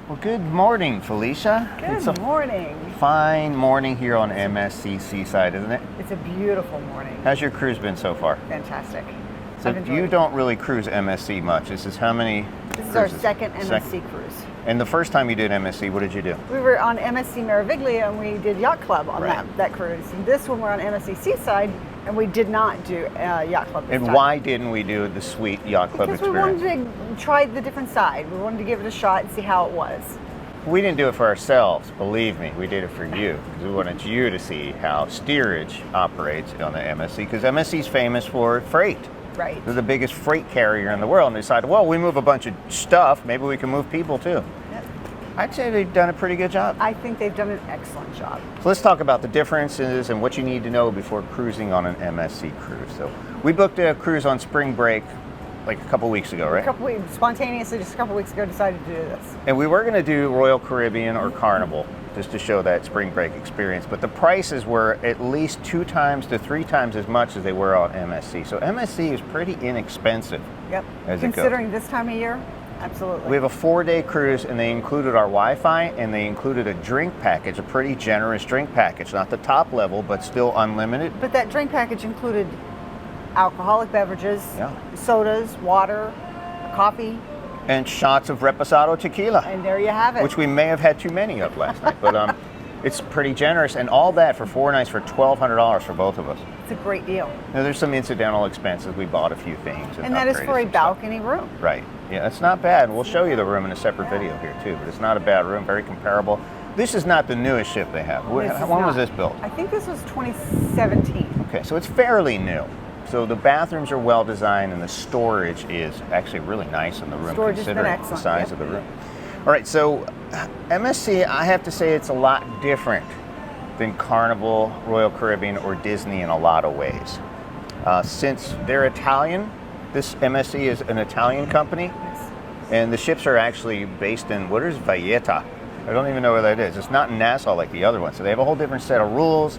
Well, good morning, Felicia. Good morning. Fine morning here on MSC Seaside, isn't it? It's a beautiful morning. How's your cruise been so far? Fantastic. So you don't really cruise MSC much. This is how many This is cruises? our second MSC cruise. And the first time you did MSC, what did you do? We were on MSC Meraviglia and we did Yacht Club on Right. that cruise. And this one we're on MSC Seaside and we did not do Yacht Club this And time. why didn't we do the sweet Yacht Club Because experience? we wanted to try the different side. We wanted to give it a shot and see how it was. We didn't do it for ourselves, believe me. We did it for you because we wanted you to see how steerage operates on the MSC, because MSC is famous for freight. Right. They're the biggest freight carrier in the world, and they decided, well, we move a bunch of stuff, maybe we can move people too. Yep. I'd say they've done a pretty good job. I think they've done an excellent job. So let's talk about the differences and what you need to know before cruising on an MSC cruise. So we booked a cruise on spring break like a couple weeks ago, right? Spontaneously, just a couple weeks ago, decided to do this. And we were going to do Royal Caribbean or Carnival just to show that spring break experience, but the prices were at least 2 times to 3 times as much as they were on MSC. So MSC is pretty inexpensive. Yep. As it goes. Considering this time of year, absolutely. We have a 4-day cruise, and they included our Wi-Fi, and they included a drink package, a pretty generous drink package. Not the top level, but still unlimited. But that drink package included alcoholic beverages, Yeah. sodas, water, coffee, And shots of Reposado tequila, and there you have it. which we may have had too many of last night. But it's pretty generous, and all that for 4 nights for $1,200 for both of us. It's a great deal. Now, there's some incidental expenses. We bought a few things. And that is upgraded for a some stuff. balcony room. Right. Yeah, it's not bad. We'll show you the room in a separate video here too, but it's not a bad room, very comparable. This is not the newest ship they have. When This is was not. this built? I think this was 2017. Okay, so it's fairly new. So the bathrooms are well designed, and the storage is actually really nice in the room, Storage has been considering the excellent, size yep. of the room. All right, so MSC, I have to say it's a lot different than Carnival, Royal Caribbean, or Disney in a lot of ways. Since they're Italian, this MSC is an Italian company, and the ships are actually based in, what is Valletta? I don't even know where that is. It's not in Nassau like the other ones. So they have a whole different set of rules,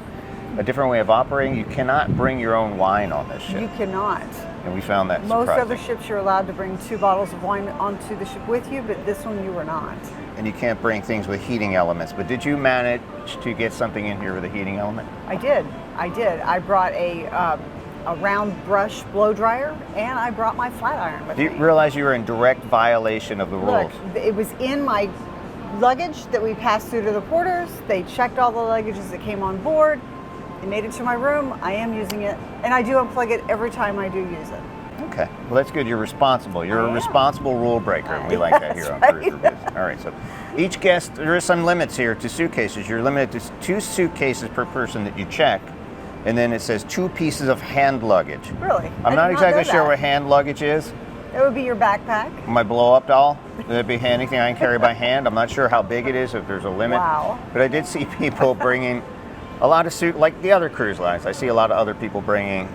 a different way of operating. You cannot bring your own wine on this ship. You cannot. And we found that Most surprising. other ships you're allowed to bring 2 bottles of wine onto the ship with you, but this one you were not. And you can't bring things with heating elements. But did you manage to get something in here with a heating element? I did. I brought a round brush blow dryer, and I brought my flat iron with Do you me. realize you were in direct violation of the Look, rules? it was in my luggage that we passed through to the porters. They checked all the luggages that came on board. They made it to my room. I am using it, and I do unplug it every time I do use it. Okay, well that's good. You're responsible. You're I a am. responsible rule breaker. And we like that here on That's Cruise right. Reviews. All right, so each guest, there is some limits here to suitcases. You're limited to 2 suitcases per person that you check, and then it says 2 pieces of hand luggage. Really? I'm I not did exactly know sure that. what hand luggage is. That would be your backpack. My blow-up doll. Would that be anything I can carry by hand? I'm not sure how big it is, if there's a limit. Wow. But I did see people bringing a lot of like the other cruise lines. I see a lot of other people bringing.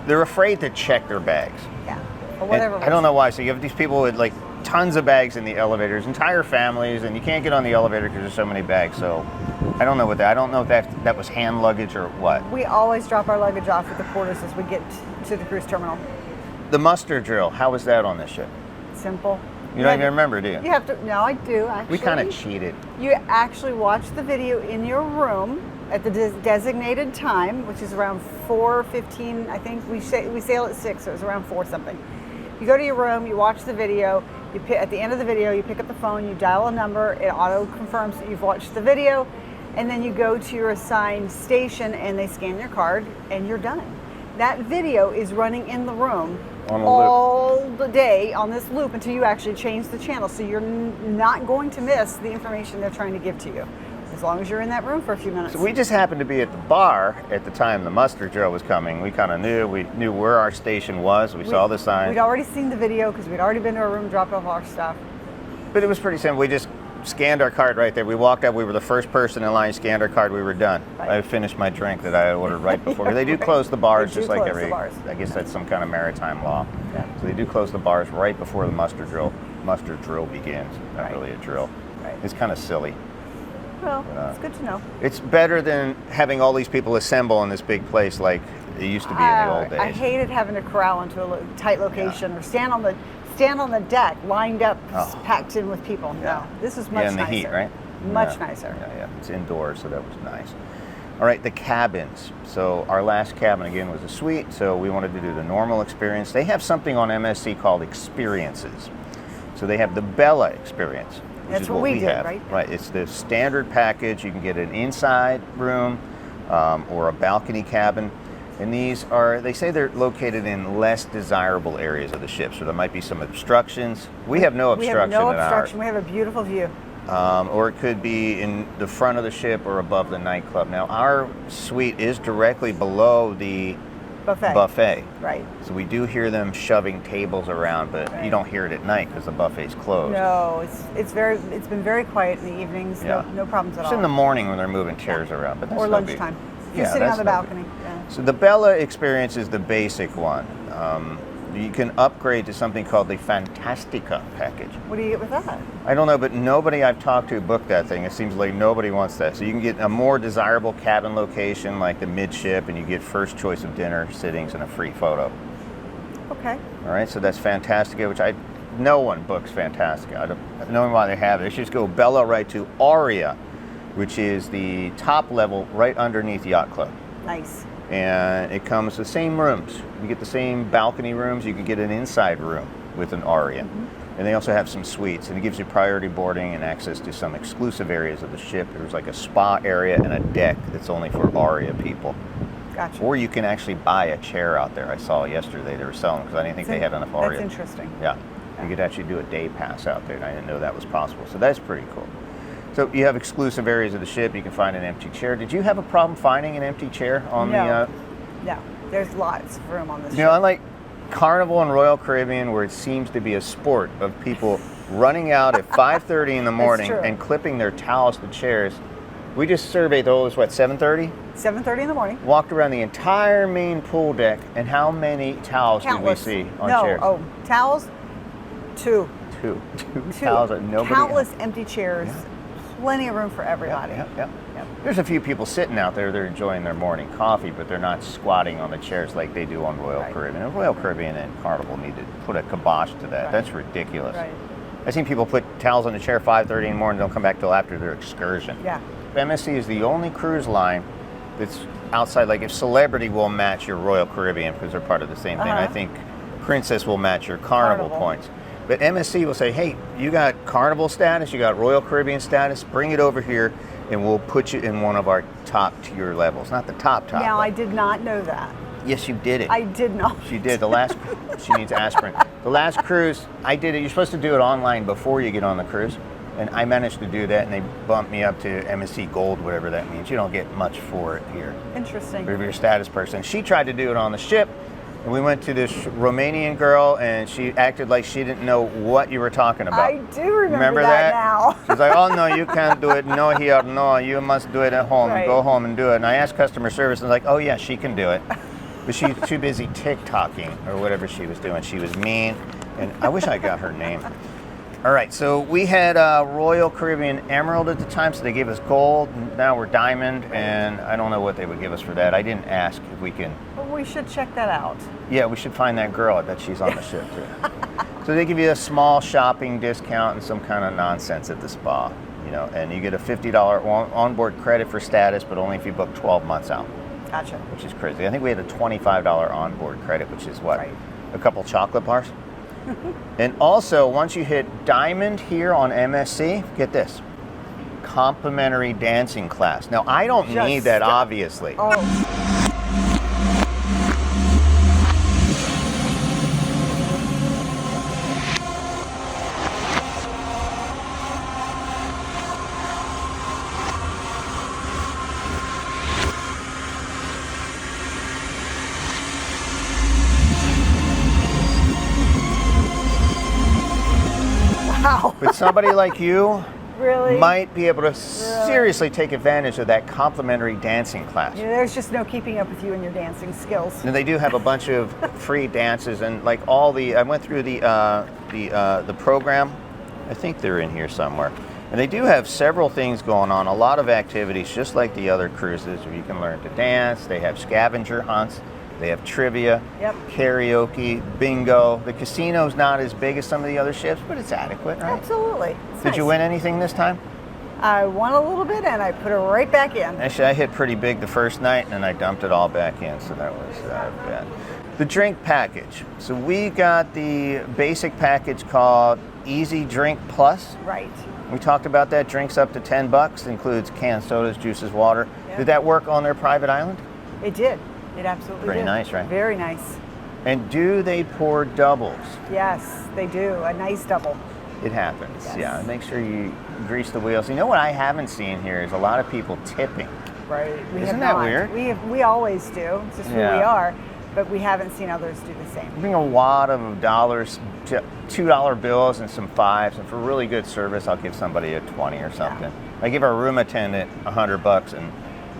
They're afraid to check their bags. Yeah. Or And whatever. I don't know why. So you have these people with like tons of bags in the elevators, entire families, and you can't get on the elevator because there's so many bags. So I don't know what that. I don't know if that was hand luggage or what. We always drop our luggage off at the porters as we get to the cruise terminal. The muster drill. How was that on this ship? Simple. You don't even remember, do you? You have to. No, I do actually. We kind of cheated. You actually watch the video in your room at the designated time, which is around 4:15. I think we sail at 6, so it was around 4 something. You go to your room, you watch the video. At the end of the video, you pick up the phone, you dial a number, it auto confirms that you've watched the video, and then you go to your assigned station and they scan your card and you're done. That video is running in the room On a all the day on this loop until you actually change the channel, so you're not going to miss the information they're trying to give to you, as long as you're in that room for a few minutes. So we just happened to be at the bar at the time the muster drill was coming. We kind of knew. We knew where our station was. We saw the sign. We'd already seen the video because we'd already been to our room, dropped off our stuff. But it was pretty simple. We just scanned our card right there. We walked up. We were the first person in line. Scanned our card. We were done. Right. I finished my drink that I had ordered right before. They do close the bars They do just like close every. the bars. I guess that's some kind of maritime law. Yeah. So they do close the bars right before the muster drill. Muster drill begins. Not Right. really a drill. Right. It's kind of silly. Well, it's good to know. It's better than having all these people assemble in this big place like it used to be in the old days. I hated having to corral into a tight location or stand on the stand on the deck, lined up, Oh. packed in with people. Yeah. No, this is much Yeah, in the nicer. heat, right? Much Yeah. nicer. Yeah. It's indoors, so that was nice. All right, the cabins. So our last cabin, again, was a suite, so we wanted to do the normal experience. They have something on MSC called experiences. So they have the Bella experience. Which That's is what we did, have. right? Right, it's the standard package. You can get an inside room or a balcony cabin. And these are, they say they're located in less desirable areas of the ship, so there might be some obstructions. We have no obstruction We have no in ours. obstruction. We have a beautiful view. Or it could be in the front of the ship or above the nightclub. Now, our suite is directly below the buffet. Right. So we do hear them shoving tables around, but you Right. don't hear it at night because the buffet's closed. No, it's been very quiet in the evenings. Yeah. No problems at It's all. in the morning when they're moving chairs around, but that's or no big- lunchtime. If you're Yeah, sitting that's on the no big- balcony. Yeah. So the Bella experience is the basic one. You can upgrade to something called the Fantastica package. What do you get with that? I don't know, but nobody I've talked to booked that thing. It seems like nobody wants that. So you can get a more desirable cabin location like the midship, and you get first choice of dinner, sittings, and a free photo. Okay. All right, so that's Fantastica, which no one books Fantastica. I don't know why they have it. They should just go Bella right to Aria, which is the top level right underneath Yacht Club. Nice. And it comes with the same rooms. You get the same balcony rooms. You can get an inside room with an Aria. And they also have some suites, and it gives you priority boarding and access to some exclusive areas of the ship. There's like a spa area and a deck that's only for Aria people. Gotcha. Or you can actually buy a chair out there. I saw yesterday they were selling because I didn't think they had enough Aria. That's interesting. Yeah. You could actually do a day pass out there, and I didn't know that was possible. So that's pretty cool. So you have exclusive areas of the ship. You can find an empty chair. Did you have a problem finding an empty chair on No. the... No, there's lots of room on this You ship. know, unlike Carnival and Royal Caribbean, where it seems to be a sport of people running out at 5:30 in the morning true. and clipping their towels to chairs, we just surveyed those, 7:30? 7:30 in the morning. Walked around the entire main pool deck, and how many towels Countless. did we see on no, chairs? oh, towels? Two. Two towels that nobody... Countless empty chairs. Plenty of room for everybody. Yep. There's a few people sitting out there. They're enjoying their morning coffee, but they're not squatting on the chairs like they do on Royal Right. Caribbean. And Royal Caribbean and Carnival need to put a kibosh to that. Right. That's ridiculous. Right. I've seen people put towels on the chair 5:30 in the morning. Don't come back till after their excursion. Yeah. MSC is the only cruise line that's outside. Like if Celebrity will match your Royal Caribbean because they're part of the same thing. I think Princess will match your Carnival points. But MSC will say, hey, you got Carnival status, you got Royal Caribbean status, bring it over here and we'll put you in one of our top tier levels. Not the top. Now, but- I did not know that. Yes, you did it. I did not. She did. The last, she needs aspirin. The last cruise, I did it. You're supposed to do it online before you get on the cruise. And I managed to do that, and they bumped me up to MSC Gold, whatever that means. You don't get much for it here. Interesting. If you're a status person. She tried to do it on the ship, and we went to this Romanian girl, and she acted like she didn't know what you were talking about. I do remember that now. She's like, oh, no, you can't do it. No, here, no, you must do it at home. Right. Go home and do it. And I asked customer service, and like, oh, yeah, she can do it. But she's too busy TikToking or whatever she was doing. She was mean, and I wish I got her name. All right, so we had Royal Caribbean Emerald at the time, so they gave us gold. Now we're diamond, and I don't know what they would give us for that. I didn't ask if we can. Well, we should check that out. Yeah, we should find that girl. I bet she's on the ship too. So they give you a small shopping discount and some kind of nonsense at the spa, you know, and you get a $50 onboard credit for status, but only if you book 12 months out. Gotcha. Which is crazy. I think we had a $25 onboard credit, which is what? Right. A couple chocolate bars? And also, once you hit diamond here on MSC, get this, complimentary dancing class. Now, I don't Just need that, stop. obviously. Oh, wow. But somebody like you Really? might be able to seriously take advantage of that complimentary dancing class. Yeah, there's just no keeping up with you and your dancing skills. And they do have a bunch of free dances and like all the. I went through the program. I think they're in here somewhere. And they do have several things going on. A lot of activities, just like the other cruises, where you can learn to dance. They have scavenger hunts. They have trivia, Yep. karaoke, bingo. The casino's not as big as some of the other ships, but it's adequate, right? Absolutely. It's Did you nice. win anything this time? I won a little bit and I put it right back in. Actually, I hit pretty big the first night, and then I dumped it all back in, so that was bad. The drink package. So we got the basic package called Easy Drink Plus. Right. We talked about that. Drinks up to $10. Includes canned sodas, juices, water. Yep. Did that work on their private island? It did. It absolutely Pretty did. nice, right? Very nice. And do they pour doubles? Yes, they do. A nice double. It happens. Yes. Yeah. Make sure you grease the wheels. You know what I haven't seen here is a lot of people tipping. Right. We Isn't have that not. weird? We always do. It's just who we Yeah. are. But we haven't seen others do the same. I bring a wad of dollars, $2 bills and some fives, and for really good service, I'll give somebody a 20 or something. I give our room attendant $100, and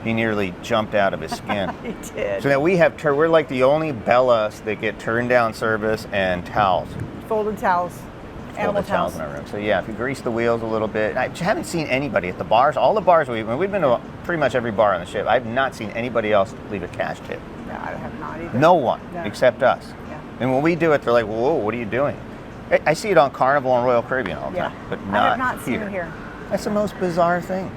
he nearly jumped out of his skin. He did. So now we're like the only Bellas that get turned down service and towels. Folded towels. Animal Folded towels in our room. So yeah, if you grease the wheels a little bit. I haven't seen anybody at the bars. All the bars we've been to pretty much every bar on the ship. I've not seen anybody else leave a cash tip. No, I have not either. No one No. except us. Yeah. And when we do it, they're like, "Whoa, what are you doing?" I see it on Carnival and Royal Caribbean all the Yeah. time, but I not have not seen here. it here. That's the most bizarre thing.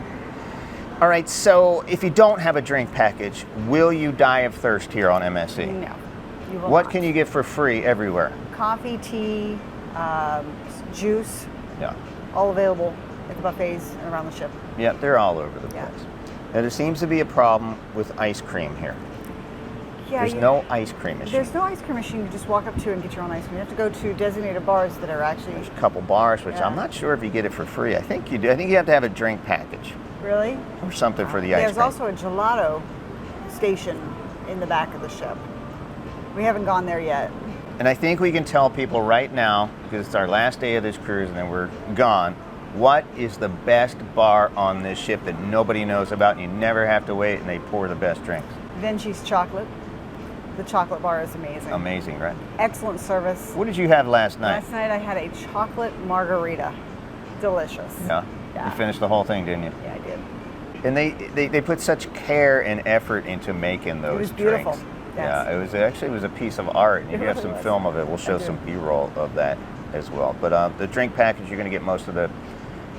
All right, so if you don't have a drink package, will you die of thirst here on MSC? No. You will What not. can you get for free everywhere? Coffee, tea, juice, Yeah. all available at the buffets and around the ship. Yeah, they're all over the Yeah. place. And there seems to be a problem with ice cream here. Yeah, There's no ice cream machine. There's no ice cream machine you just walk up to and get your own ice cream. You have to go to designated bars that are actually There's a couple bars, which Yeah. I'm not sure if you get it for free. I think you do. I think you have to have a drink package really. or something for the ice There's cream. also a gelato station in the back of the ship. We haven't gone there yet. And I think we can tell people right now, because it's our last day of this cruise and then we're gone, what is the best bar on this ship that nobody knows about and you never have to wait and they pour the best drinks? Vinci's chocolate. The chocolate bar is amazing. Amazing, right? Excellent service. What did you have last night? Last night I had a chocolate margarita. Delicious. Yeah. Yeah. You finished the whole thing, didn't you? Yeah, I did. And they put such care and effort into making those was beautiful. drinks. Yes. Yeah, it was a piece of art. And It if you have really some was. film of it, we'll show do. some B-roll of that as well. But the drink package, you're going to get most of the,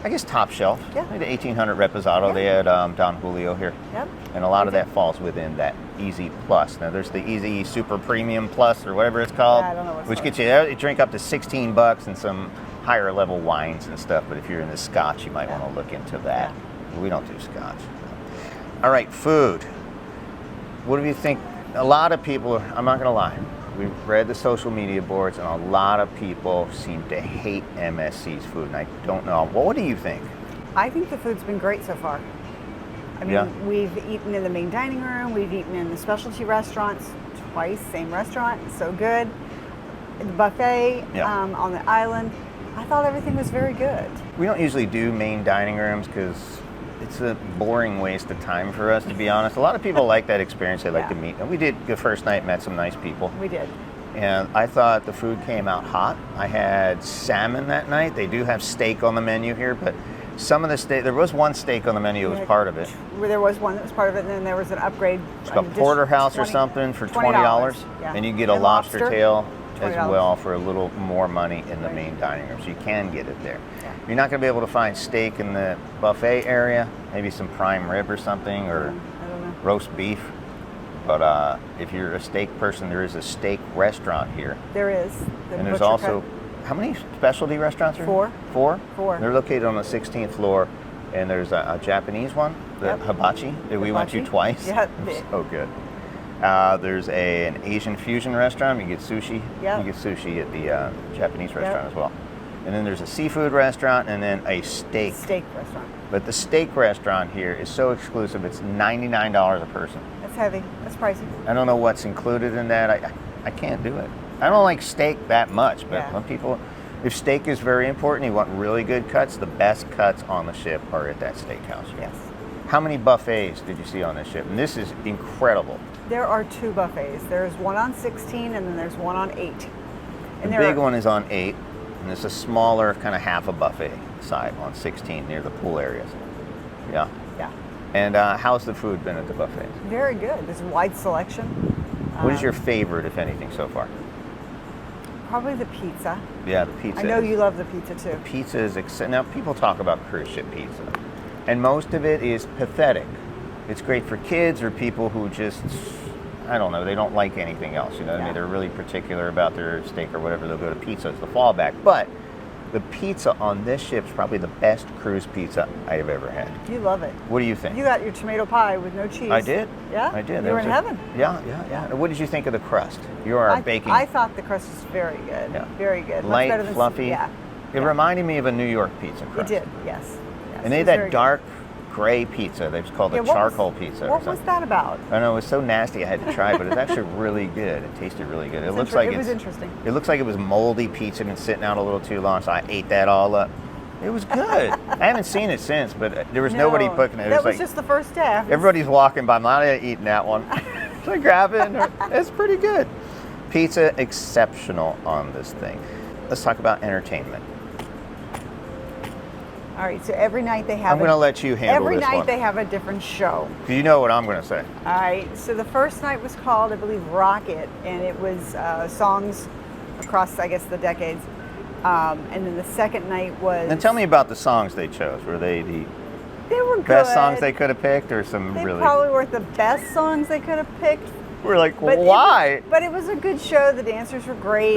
I guess, top shelf. Yeah. Like the 1800 Reposado. Yeah. They had Don Julio here. Yep. And a lot of that falls within that Easy Plus. Now there's the Easy Super Premium Plus or whatever it's called, Yeah, I don't know what it's which called. gets you a drink up to $16 and some higher level wines and stuff. But if you're into Scotch, you might Yeah. want to look into that. Yeah. We don't do Scotch. All right, food. What do you think? A lot of people, I'm not going to lie, we've read the social media boards and a lot of people seem to hate MSC's food. And I don't know. What do you think? I think the food's been great so far. I mean, Yeah. we've eaten in the main dining room, we've eaten in the specialty restaurants twice, same restaurant, so good. The buffet Yeah. on the island, I thought everything was very good. We don't usually do main dining rooms because it's a boring waste of time for us, to be honest. A lot of people like that experience. They like to Yeah. meet. And we did the first night, met some nice people. We did. And I thought the food came out hot. I had salmon that night. They do have steak on the menu here, but some of the steak, there was one steak on the menu that was part of it. Where there was one that was part of it, and then there was an upgrade. It's called an Porterhouse or 20 something for $20. $20. Yeah. And you get a And lobster tail as $20. well for a little more money in the Right. main dining room. So you can get it there. Yeah. You're not going to be able to find steak in the buffet area, maybe some prime rib or something, or I don't know. roast beef. But if you're a steak person, there is a steak restaurant here. There is. The And there's butcher also, cut. how many specialty restaurants are here? Four. Four? They're located on the 16th floor. And there's a Japanese one, the Yep. hibachi, that we went to Hibachi. twice. Yeah. It's so good. There's an Asian fusion restaurant. You get sushi. Yep. You get sushi at the Japanese restaurant as well. And then there's a seafood restaurant and then a steak. Steak restaurant. But the steak restaurant here is so exclusive. It's $99 a person. That's heavy. That's pricey. I don't know what's included in that. I can't do it. I don't like steak that much, but Yeah. when people, if steak is very important, you want really good cuts, the best cuts on the ship are at that steakhouse. Yes. How many buffets did you see on this ship? And this is incredible. There are two buffets. There's one on 16 and then there's one on 8. The And big one is on 8, and there's a smaller kind of half a buffet side on 16 near the pool areas. Yeah. Yeah. And how's the food been at the buffets? Very good. There's a wide selection. What is your favorite, if anything, so far? Probably the pizza. Yeah, the pizza. I know you love the pizza too. Pizza is now people talk about cruise ship pizza, and most of it is pathetic. It's great for kids or people who just, I don't know, they don't like anything else. You know what I mean? They're really particular about their steak or whatever. They'll go to pizza as the fallback. But the pizza on this ship is probably the best cruise pizza I have ever had. You love it. What do you think? You got your tomato pie with no cheese. I did. Yeah? I did. You were in heaven. Yeah. And what did you think of the crust? You are a baking. I thought the crust was very good. Yeah. Very good. Much Light, better than fluffy. Yeah. It reminded me of a New York pizza crust. It did, yes. And they had that dark gray pizza. They called it charcoal pizza. What was that about? I know, it was so nasty I had to try it, but it's actually really good. It tasted really good. It looks like it was interesting. It looks like it was moldy pizza and been sitting out a little too long, so I ate that all up. It was good. I haven't seen it since, but there was nobody cooking it. That was just the first day. Everybody's walking by. I'm not eating that one. So I grab it, and it's pretty good. Pizza, exceptional on this thing. Let's talk about entertainment. All right, so every night they have I'm going to let you handle every this night one. they have a different show. You know what I'm going to say. All right, so the first night was called, I believe, Rocket, and it was songs across, I guess, the decades. And then the second night was... And tell me about the songs they chose. Were they the They were good. best songs they could have picked, or some They really... probably weren't the best songs they could have picked. We're like, But why? But it was a good show. The dancers were great.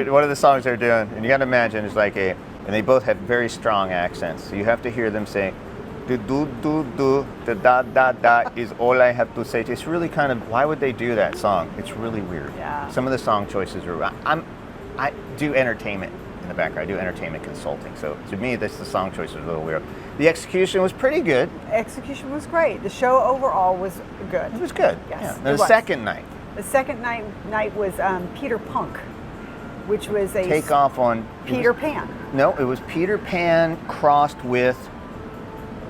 One of the songs they're doing, and you got to imagine, it's like and they both have very strong accents. So you have to hear them say, do do do do, da da da is all I have to say. It's really kind of, why would they do that song? It's really weird. Yeah. Some of the song choices are. I do entertainment in the background. I do entertainment consulting. So to me, the song choices are a little weird. The execution was pretty good. Execution was great. The show overall was good. It was good. Yes. Yeah. it The was. second night. The second night was Peter Punk, which was a Takeoff on Peter Pan. No, it was Peter Pan crossed with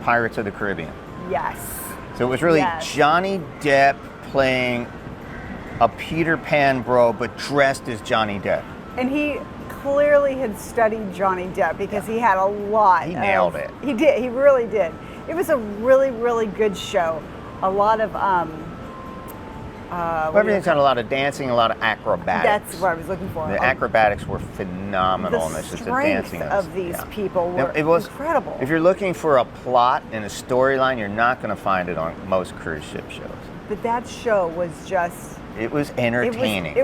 Pirates of the Caribbean. Yes. So it was really Yes. Johnny Depp playing a Peter Pan bro, but dressed as Johnny Depp. And he clearly had studied Johnny Depp because he had a lot. He nailed it. He did. He really did. It was a really, really good show. A lot of Everything's got a lot of dancing, a lot of acrobatics. That's what I was looking for. The acrobatics were phenomenal. The in this. It's strength dancing of these people were it was incredible. If you're looking for a plot and a storyline, you're not going to find it on most cruise ship shows. But that show was just... It was entertaining.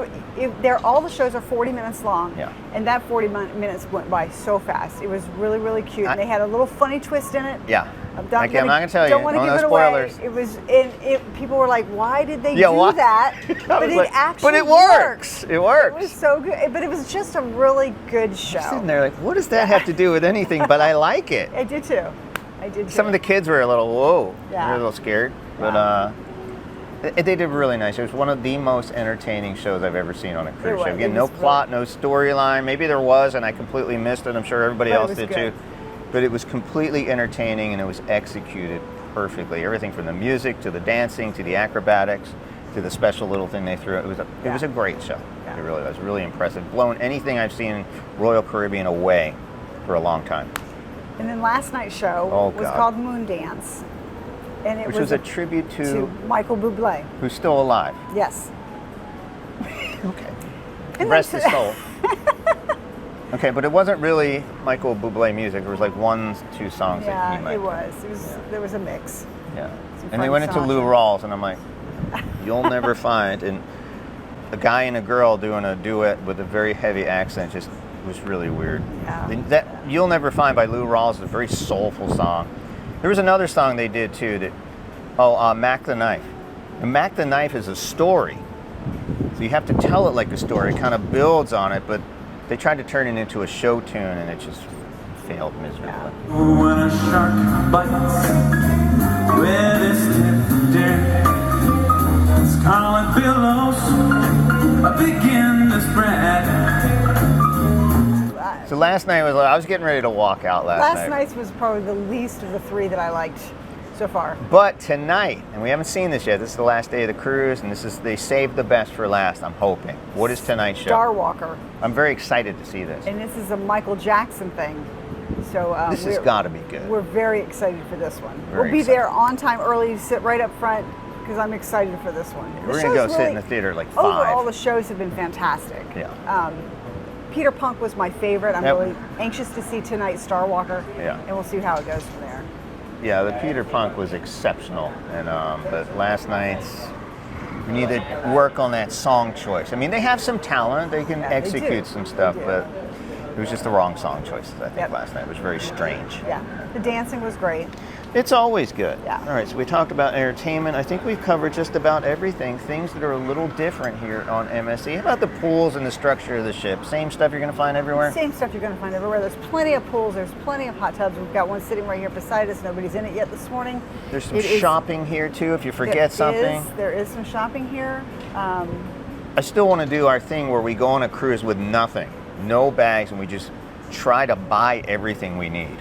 All the shows are 40 minutes long, Yeah. and that 40 minutes went by so fast. It was really, really cute. And they had a little funny twist in it. Yeah. I'm not going to tell you. Don't want to give no it spoilers. away. It was. People were like, "Why did they do why? that?" But it actually But it works. It works. It was so good. But it was just a really good show. I'm sitting there like, what does that have to do with anything? But I like it. I did too. I did too. Some of the kids were a little, whoa. Yeah. They were a little scared. But they did really nice. It was one of the most entertaining shows I've ever seen on a cruise ship. Again, no plot, no storyline. Maybe there was, and I completely missed it. I'm sure everybody else did too. But it was completely entertaining, and it was executed perfectly. Everything from the music to the dancing to the acrobatics to the special little thing they threw. It was a great show. Yeah. It really was really impressive. Blown anything I've seen in Royal Caribbean away for a long time. And then last night's show was called Moon Dance. And Which was a tribute to Michael Bublé. Who's still alive. Yes. Okay. And Rest his soul. Okay, but it wasn't really Michael Bublé music. There was like 1-2 songs that he might. It was. There was a mix. Yeah. And they went into Lou Rawls, and I'm like, you'll never find. And a guy and a girl doing a duet with a very heavy accent just was really weird. Yeah. That You'll Never Find by Lou Rawls is a very soulful song. There was another song they did too Mac the Knife. And Mac the Knife is a story. So you have to tell it like a story. It kind of builds on it, but they tried to turn it into a show tune, and it just failed miserably. When a shark bites with his tip scarlet billows begin to spread. So last night I was getting ready to walk out last night. Last night's was probably the least of the three that I liked so far. But tonight, and we haven't seen this yet, this is the last day of the cruise, and they saved the best for last, I'm hoping. What is tonight's show? Star Walker. I'm very excited to see this. And this is a Michael Jackson thing. So this has got to be good. We're very excited for this one. Very We'll be excited. there on time early, sit right up front, because I'm excited for this one. The We're going to go show's sit in the theater like 5. Overall, the shows have been fantastic. Yeah. Peter Punk was my favorite. I'm Yep. really anxious to see tonight's Star Walker. Yeah. And we'll see how it goes from there. Yeah, the Peter Punk was exceptional, and but last night's we need to work on that song choice. I mean, they have some talent; they can Yeah, they execute do. some stuff, They do. but it was just the wrong song choices. I think Yep. last night it was very strange. Yeah. The dancing was great. It's always good. Yeah. All right, so we talked about entertainment. I think we've covered just about everything. Things that are a little different here on MSC. How about the pools and the structure of the ship? Same stuff you're going to find everywhere? Same stuff you're going to find everywhere. There's plenty of pools. There's plenty of hot tubs. We've got one sitting right here beside us. Nobody's in it yet this morning. There's some It is- shopping here too if you forget something. There is some shopping here. I still want to do our thing where we go on a cruise with nothing, no bags, and we just try to buy everything we need.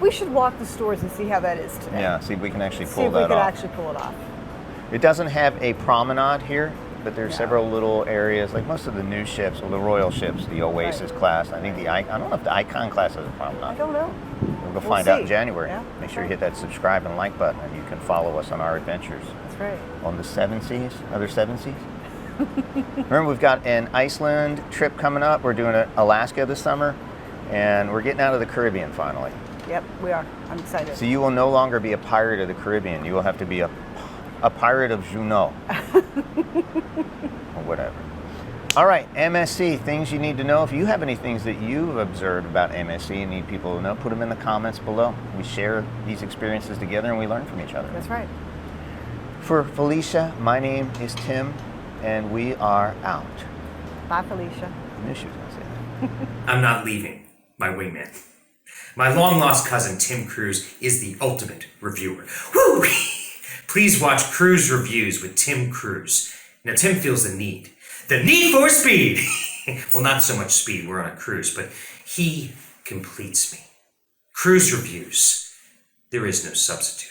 We should walk the stores and see how that is today. Yeah, see if we can actually See pull if we that could off. actually pull it off. It doesn't have a promenade here, but there's No. several little areas, like most of the new ships, or the Royal ships, the Oasis Right. class. I think I don't know if the Icon class has a I promenade. don't know. We'll We'll find out in see. January. Yeah, Make that's sure you right. hit that subscribe and like button, and you can follow us on our adventures That's right. on the 7 seas, other 7 seas. Remember, we've got an Iceland trip coming up. We're doing Alaska this summer, and we're getting out of the Caribbean finally. Yep, we are. I'm excited. So you will no longer be a pirate of the Caribbean. You will have to be a pirate of Juneau. Or whatever. All right, MSC, things you need to know. If you have any things that you've observed about MSC and need people to know, put them in the comments below. We share these experiences together and we learn from each other. That's right. For Felicia, my name is Tim, and we are out. Bye, Felicia. I knew she was going to say that. I'm not leaving, my wingman. My long-lost cousin, Tim Cruise, is the ultimate reviewer. Woo! Please watch Cruise Reviews with Tim Cruise. Now, Tim feels the need for speed. Well, not so much speed, we're on a cruise, but he completes me. Cruise Reviews. There is no substitute.